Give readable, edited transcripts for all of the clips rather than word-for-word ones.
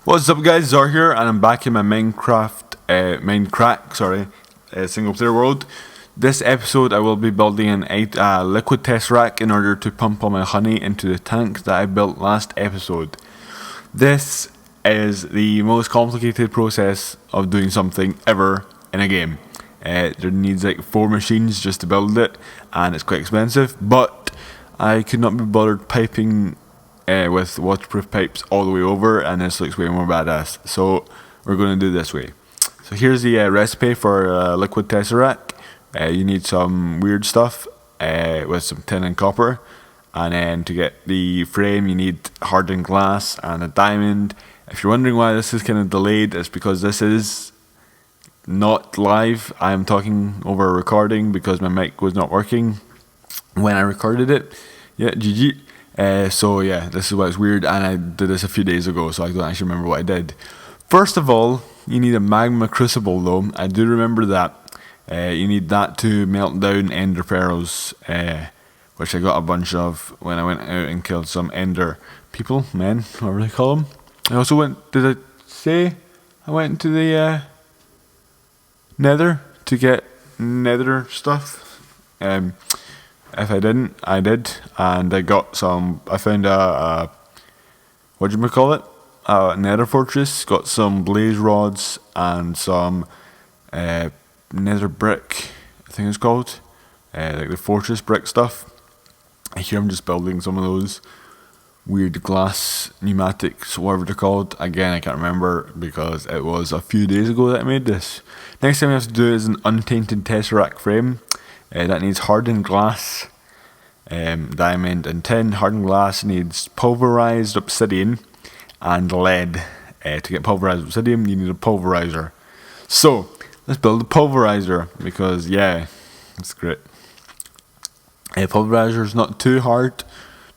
What's up guys, Zor here, and I'm back in my Mindcrack single player world. This episode I will be building a liquid test rack in order to pump all my honey into the tank that I built last episode. This is the most complicated process of doing something ever in a game. There needs like 4 machines just to build it, and it's quite expensive, but I could not be bothered piping with waterproof pipes all the way over, and this looks way more badass, so we're going to do this way. So here's the recipe for a liquid tester rack. You need some weird stuff with some tin and copper, and then to get the frame you need hardened glass and a diamond. If you're wondering why this is kind of delayed, it's because this is not live. I'm talking over a recording because my mic was not working when I recorded it. Yeah, GG. So yeah, this is why it's weird, and I did this a few days ago, so I don't actually remember what I did. First of all, you need a magma crucible though. I do remember that. You need that to melt down ender pearls, which I got a bunch of when I went out and killed some ender people, men, whatever they call them. I also went, did I say I went into the nether to get nether stuff? If I didn't, I did, and I got some. I found a nether fortress. Got some blaze rods and some nether brick, I think it's called, like the fortress brick stuff. Here I'm just building some of those weird glass pneumatics, whatever they're called. Again, I can't remember because it was a few days ago that I made this. Next thing we have to do is an untainted test rack frame. That needs hardened glass, diamond and tin. Hardened glass needs pulverized obsidian and lead. To get pulverized obsidian, you need a pulverizer. So let's build a pulverizer because yeah, it's great. A pulverizer is not too hard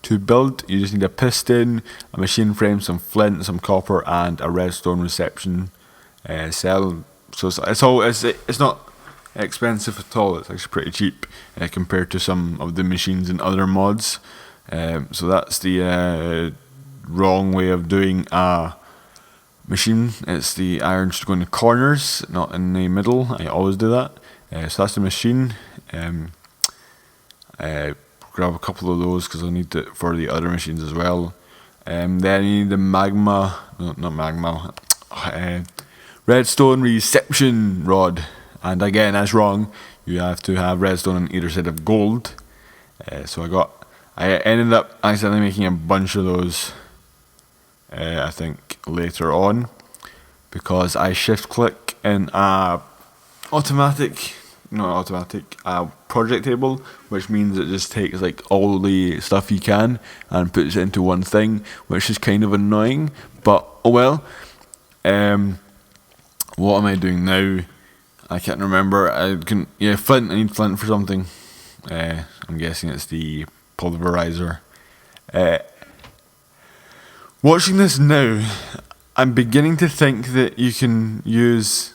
to build. You just need a piston, a machine frame, some flint, some copper, and a redstone reception cell. So it's not expensive at all. It's actually pretty cheap compared to some of the machines in other mods. So that's the wrong way of doing a machine. It's the iron should go in the corners, not in the middle. I always do that. So that's the machine. Grab a couple of those because I'll need it for the other machines as well. Then you need the redstone reception rod. And again, that's wrong. You have to have redstone on either side of gold. So I ended up accidentally making a bunch of those. I think later on, because I shift click in a project table, which means it just takes like all the stuff you can and puts it into one thing, which is kind of annoying. But oh well. What am I doing now? I can't remember. Flint. I need flint for something. I'm guessing it's the pulverizer. Watching this now, I'm beginning to think that you can use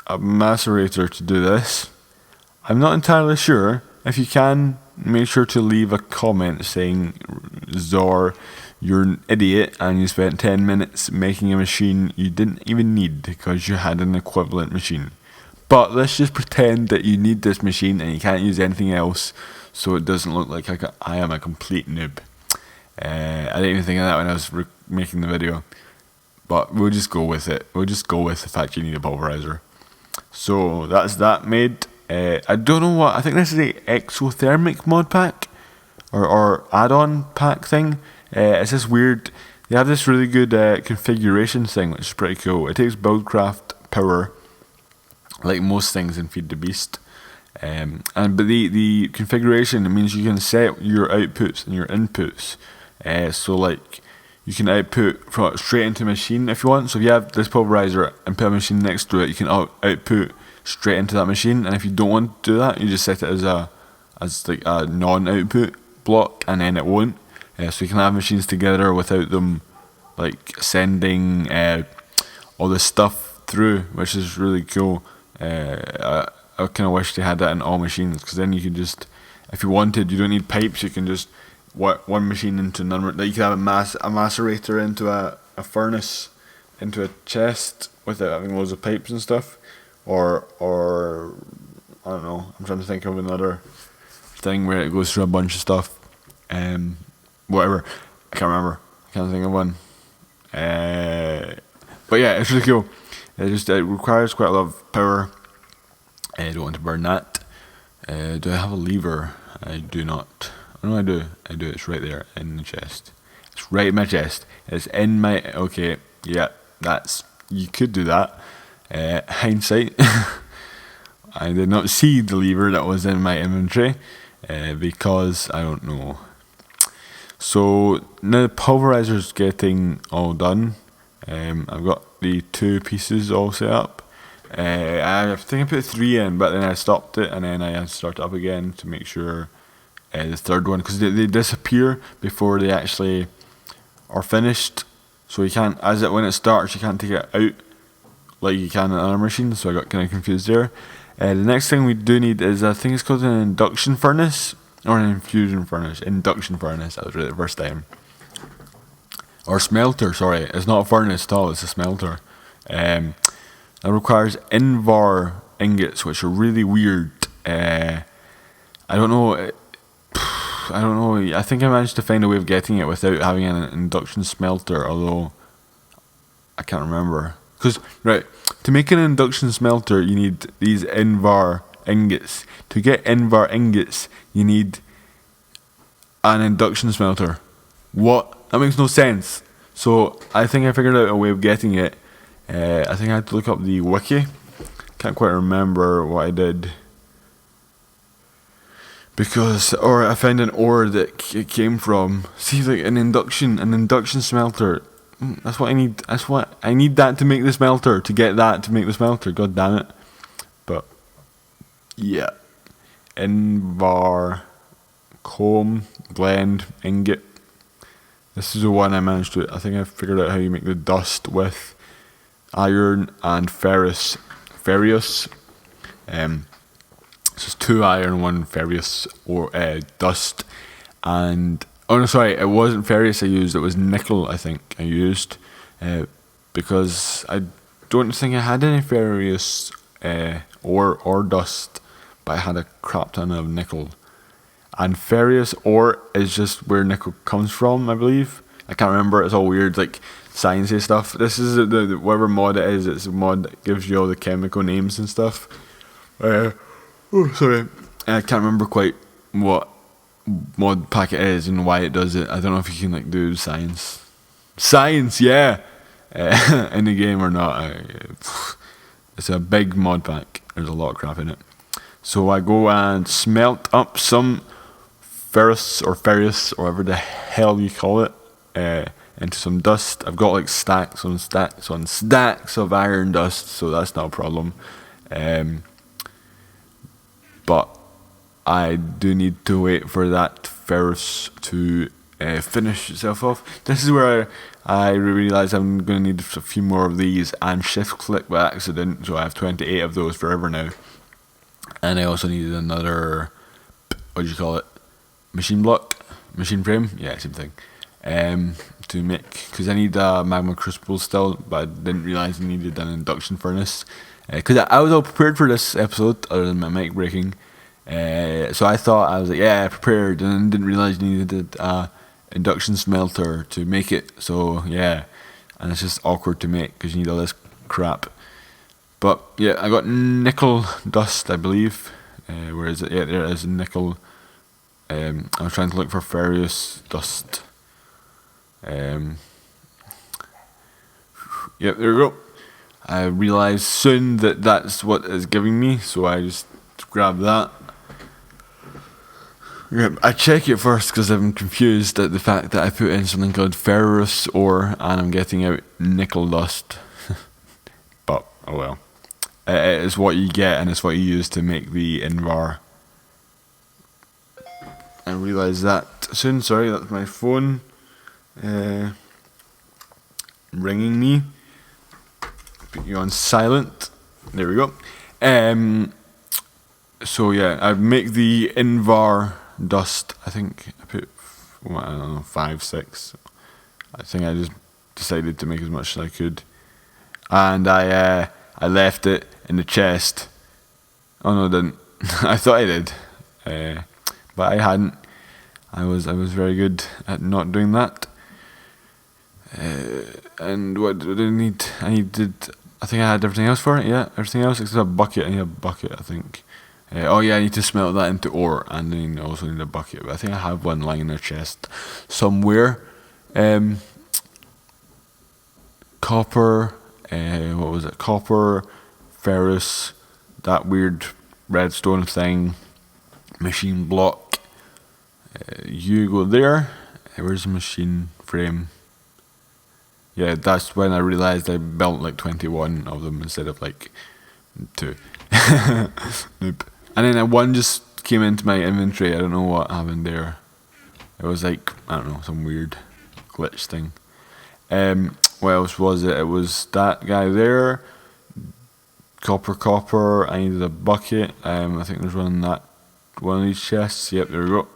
a macerator to do this. I'm not entirely sure. If you can, make sure to leave a comment saying, Zor, you're an idiot and you spent 10 minutes making a machine you didn't even need because you had an equivalent machine. But let's just pretend that you need this machine and you can't use anything else, so it doesn't look like I am a complete noob. I didn't even think of that when I was making the video, but we'll just go with it. We'll just go with the fact you need a pulverizer. So that's that made. I don't know what. I think this is the exothermic mod pack or add-on pack thing. It's this weird. They have this really good configuration thing, which is pretty cool. It takes Buildcraft power, like most things in Feed the Beast, but the configuration, it means you can set your outputs and your inputs. So like you can output from straight into a machine if you want. So if you have this pulverizer and put a machine next to it, you can output straight into that machine. And if you don't want to do that, you just set it as like a non-output block, and then it won't. So you can have machines together without them like sending all this stuff through, which is really cool. I kind of wish they had that in all machines, because then you could just, if you wanted, you don't need pipes, you can just one machine into another. Like you could have a macerator into a furnace, into a chest without having loads of pipes and stuff, or I don't know. I'm trying to think of another thing where it goes through a bunch of stuff. Whatever. I can't remember. I can't think of one. But yeah, it's really cool. It requires quite a lot of power. I don't want to burn that. Do I have a lever? I do not. Oh no, I do. I do. It's right there in the chest. It's right in my chest. It's in my. Okay, yeah, that's. You could do that. Hindsight. I did not see the lever that was in my inventory because I don't know. So now the pulverizer's getting all done. I've got the 2 pieces all set up. I think I put 3 in, but then I stopped it and then I had to start it up again to make sure the third one, because they disappear before they actually are finished. So you can't, when it starts, you can't take it out like you can on other machines. So I got kind of confused there. The next thing we do need is, I think it's called an induction furnace or an infusion furnace. Induction furnace. That was right the first time. Or smelter. Sorry, it's not a furnace at all. It's a smelter. That requires Invar ingots, which are really weird. I don't know. I think I managed to find a way of getting it without having an induction smelter, although I can't remember. Because, right, to make an induction smelter, you need these Invar ingots. To get Invar ingots, you need an induction smelter. What? That makes no sense. So, I think I figured out a way of getting it. I think I had to look up the wiki. Can't quite remember what I did. Or I found an ore that it came from. See, like an induction smelter. That's what I need. That's what I need, that to make the smelter. To get that to make the smelter. God damn it. But yeah, Invar, comb, blend, ingot. This is the one I managed to. I think I figured out how you make the dust with iron and ferrous. So it's 2 iron, 1 ferrous or dust, and oh no, sorry, it wasn't ferrous I used. It was nickel. I think I used because I don't think I had any ferrous or dust, but I had a crap ton of nickel. And ferrous ore is just where nickel comes from, I believe. I can't remember. It's all weird, like sciencey stuff. This is the whatever mod it is. It's a mod that gives you all the chemical names and stuff. Sorry. I can't remember quite what mod pack it is and why it does it. I don't know if you can like do science. Science, yeah. In the game or not. It's a big mod pack. There's a lot of crap in it. So I go and smelt up some ferrous or whatever the hell you call it, into some dust. I've got like stacks on stacks of iron dust, so that's not a problem. But I do need to wait for that ferrous to finish itself off. This is where I realise I'm going to need a few more of these and shift click by accident, so I have 28 of those forever now. And I also needed another, machine frame, yeah, same thing, to make, because I need a magma crucible still, but I didn't realise I needed an induction furnace, because I was all prepared for this episode, other than my mic breaking, so I thought, I was like, yeah, prepared, and then didn't realise you needed a induction smelter to make it, so yeah, and it's just awkward to make, because you need all this crap. But yeah, I got nickel dust, I believe. Where is it? Yeah, there it is, nickel. I was trying to look for ferrous dust. Yep, there we go. I realised soon that that's what it's giving me, so I just grab that. Yep, I check it first because I'm confused at the fact that I put in something called ferrous ore and I'm getting out nickel dust. But, oh well. It's what you get and it's what you use to make the Invar. I realised that soon. Sorry, that's my phone ringing me. Put you on silent. There we go. So yeah, I make the Invar dust. I think I put, I don't know, 5, 6. I think I just decided to make as much as I could. and I left it in the chest. Oh no, I didn't. I thought I did, but I hadn't. I was very good at not doing that. And what did I need? I think I had everything else for it. Yeah, everything else except a bucket. I need a bucket, I think. Oh yeah, I need to smelt that into ore, and then I also need a bucket. But I think I have one lying in the chest somewhere. Copper. What was it? Copper, ferrous, that weird redstone thing, machine block. You go there. Where's the machine frame? Yeah, that's when I realised I built like 21 of them instead of like 2. Nope. And then one just came into my inventory. I don't know what happened there. It was like, I don't know, some weird glitch thing. What else was it? It was that guy there. Copper. I needed a bucket. I think there's one of these chests. Yep, there we go.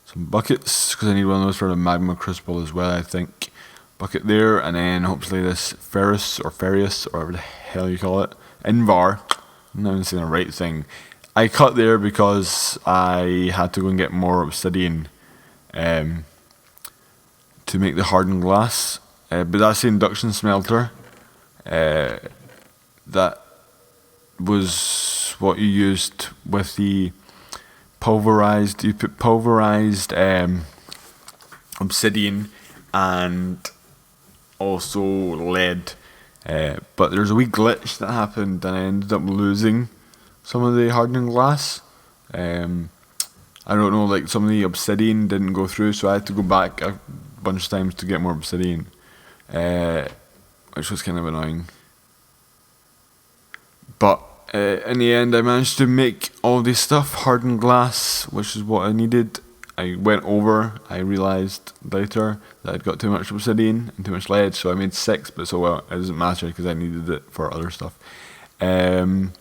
Some buckets, because I need one of those for the magma crucible as well, I think. Bucket there, and then hopefully this ferrous or whatever the hell you call it, invar. I'm not even saying the right thing. I cut there because I had to go and get more obsidian to make the hardened glass. But that's the induction smelter. That was what you used with the pulverized. You put pulverized obsidian and also lead. But there's a wee glitch that happened, and I ended up losing some of the hardening glass. I don't know, like some of the obsidian didn't go through, so I had to go back a bunch of times to get more obsidian, which was kind of annoying. But in the end, I managed to make all this stuff, hardened glass, which is what I needed. I went over, I realised later that I'd got too much obsidian and too much lead, so I made 6, but so well, it doesn't matter because I needed it for other stuff. In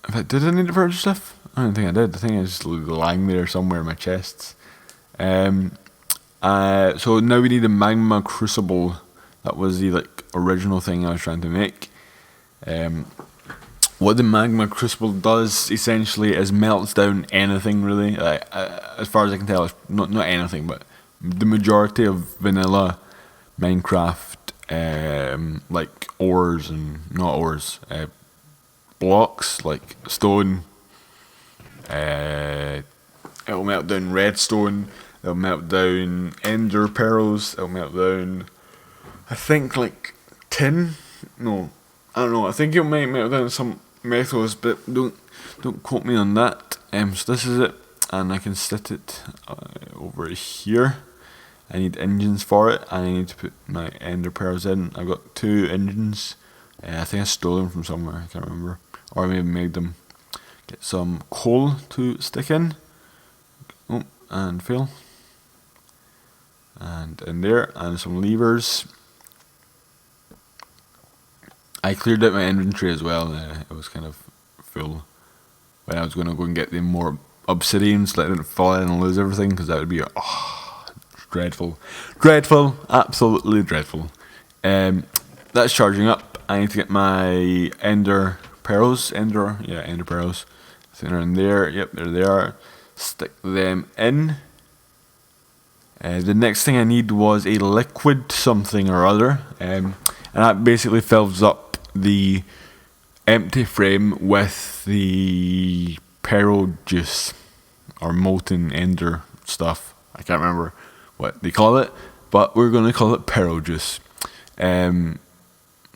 fact, did I need it for other stuff? I don't think I did. I think I just lying there somewhere in my chests. So now we need a magma crucible. That was the original thing I was trying to make. What the magma crucible does essentially is melts down anything really. As far as I can tell, it's not anything, but the majority of vanilla Minecraft, ores and not ores, blocks like stone. It'll melt down redstone. It'll melt down ender pearls. It'll melt down, I think, tin. No, I don't know. I think it might melt down some metals, but don't quote me on that. So this is it, and I can set it over here. I need engines for it, and I need to put my ender pearls in. I've got 2 engines. I think I stole them from somewhere. I can't remember, or I maybe made them. Get some coal to stick in. Oh, and fail. And in there, and some levers. I cleared out my inventory as well. It was kind of full when I was going to go and get the more obsidian, so I didn't fall in and lose everything, because that would be dreadful, absolutely dreadful. That's charging up. I need to get my ender pearls. Ender pearls. I think they're in there. Yep, there they are. Stick them in. The next thing I need was a liquid something or other, and that basically fills up the empty frame with the pearl juice or molten ender stuff. I can't remember what they call it, but we're going to call it pearl juice.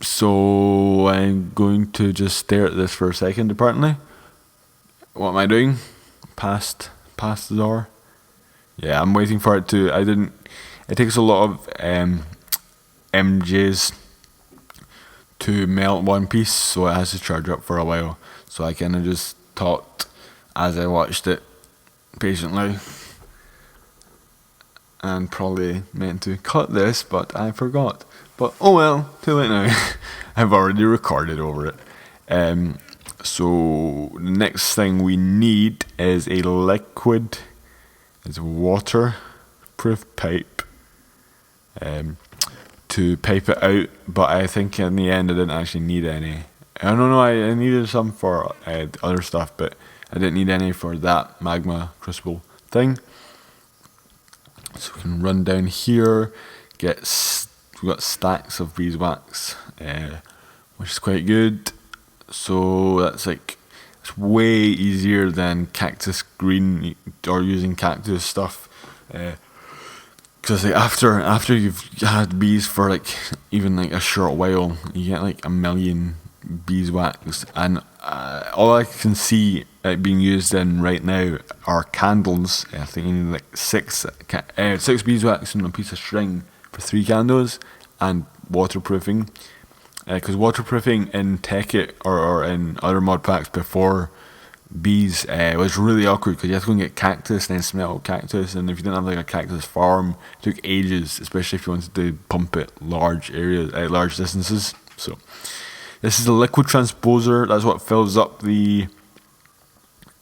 So I'm going to just stare at this for a second. Apparently, what am I doing? Past the door. Yeah, I'm waiting for it to. It takes a lot of MJs to melt one piece, so it has to charge up for a while. So I kind of just talked as I watched it patiently, and probably meant to cut this, but I forgot. But oh well, too late now. I've already recorded over it. So the next thing we need is a liquid. It's a waterproof pipe to pipe it out, but I think in the end I didn't actually need any. I don't know, I needed some for other stuff, but I didn't need any for that magma crucible thing. So we can run down here, we've got stacks of beeswax, which is quite good. So that's like, it's way easier than cactus green or using cactus stuff. Because like after you've had bees for like even like a short while, you get like 1 million beeswax, and all I can see it being used in right now are candles. I think you need like six beeswax and a piece of string for 3 candles, and waterproofing. Because waterproofing in Tekkit or in other mod packs before bees was really awkward, because you had to go and get cactus and then smell cactus, and if you didn't have like a cactus farm, it took ages, especially if you wanted to pump it large areas, large distances. So this is the liquid transposer. That's what fills up the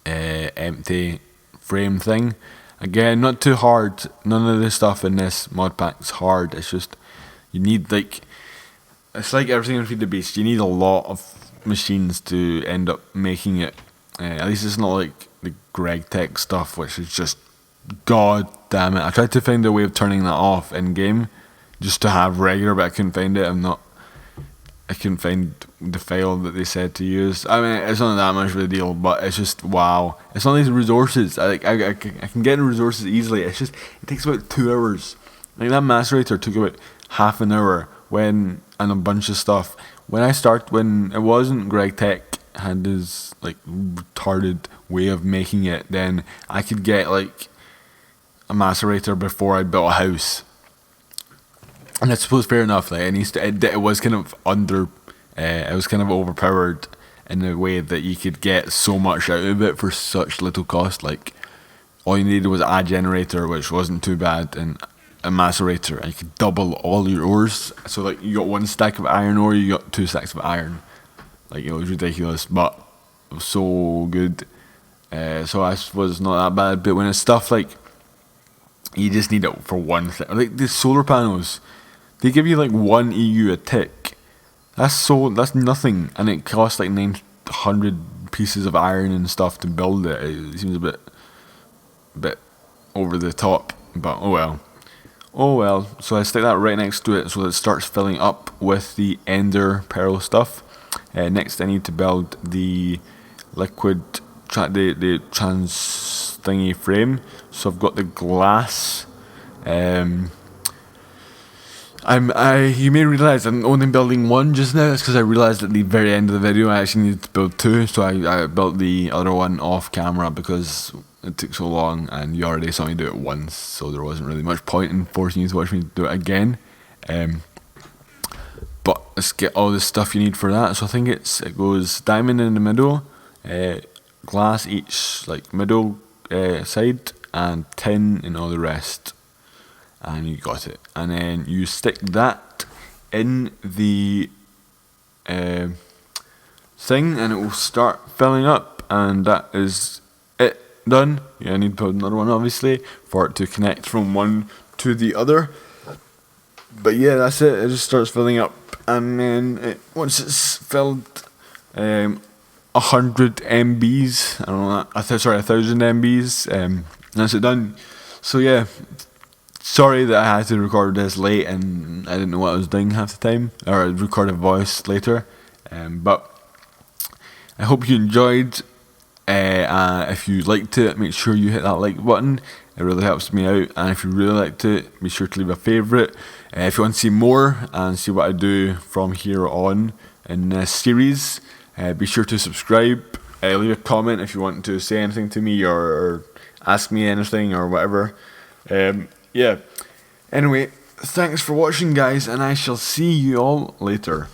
empty frame thing. Again, not too hard. None of the stuff in this mod pack is hard. It's just you need like, it's like everything in Feed the Beast. You need a lot of machines to end up making it. At least it's not like the Greg Tech stuff, which is just, god damn it. I tried to find a way of turning that off in game, just to have regular, but I couldn't find it. I couldn't find the file that they said to use. I mean, it's not that much of a deal, but it's just, wow. It's not these resources. I can get the resources easily. It's just, it takes about 2 hours. Like that macerator took about half an hour and a bunch of stuff. When it wasn't Greg Tech had this like retarded way of making it, then I could get like a macerator before I built a house. And I suppose fair enough, like it was kind of it was kind of overpowered in a way that you could get so much out of it for such little cost. Like all you needed was a generator, which wasn't too bad, and a macerator, and you could double all your ores. So like you got 1 stack of iron ore, you got 2 stacks of iron. Like it was ridiculous, but it was so good. So I was not that bad. But when it's stuff like you just need it for one thing, like the solar panels, they give you like 1 EU a tick. That's nothing, and it costs like 900 pieces of iron and stuff to build it. It seems a bit over the top, but oh well. Oh well. So I stick that right next to it so that it starts filling up with the ender pearl stuff. Next I need to build the liquid the trans thingy frame. So I've got the glass. You may realise I'm only building 1 just now. It's because I realised at the very end of the video I actually needed to build 2, so I built the other one off camera because it took so long and you already saw me do it once, so there wasn't really much point in forcing you to watch me do it again. But let's get all the stuff you need for that. So I think it goes diamond in the middle, glass each like middle side, and tin in all the rest. And you got it. And then you stick that in the thing, and it will start filling up. And that is it, done. Yeah, I need to put another one obviously for it to connect from one to the other. But yeah, that's it. It just starts filling up, and then once it's filled, 100 MBs. I don't know that. Sorry, 1,000 MBs. That's it done. So yeah, sorry that I had to record this late, and I didn't know what I was doing half the time, or I'd record a voice later. But I hope you enjoyed. If you liked it, make sure you hit that like button. It really helps me out. And if you really liked it, be sure to leave a favourite. If you want to see more and see what I do from here on in this series, be sure to subscribe. Leave a comment if you want to say anything to me or ask me anything or whatever. Yeah. Anyway, thanks for watching, guys, and I shall see you all later.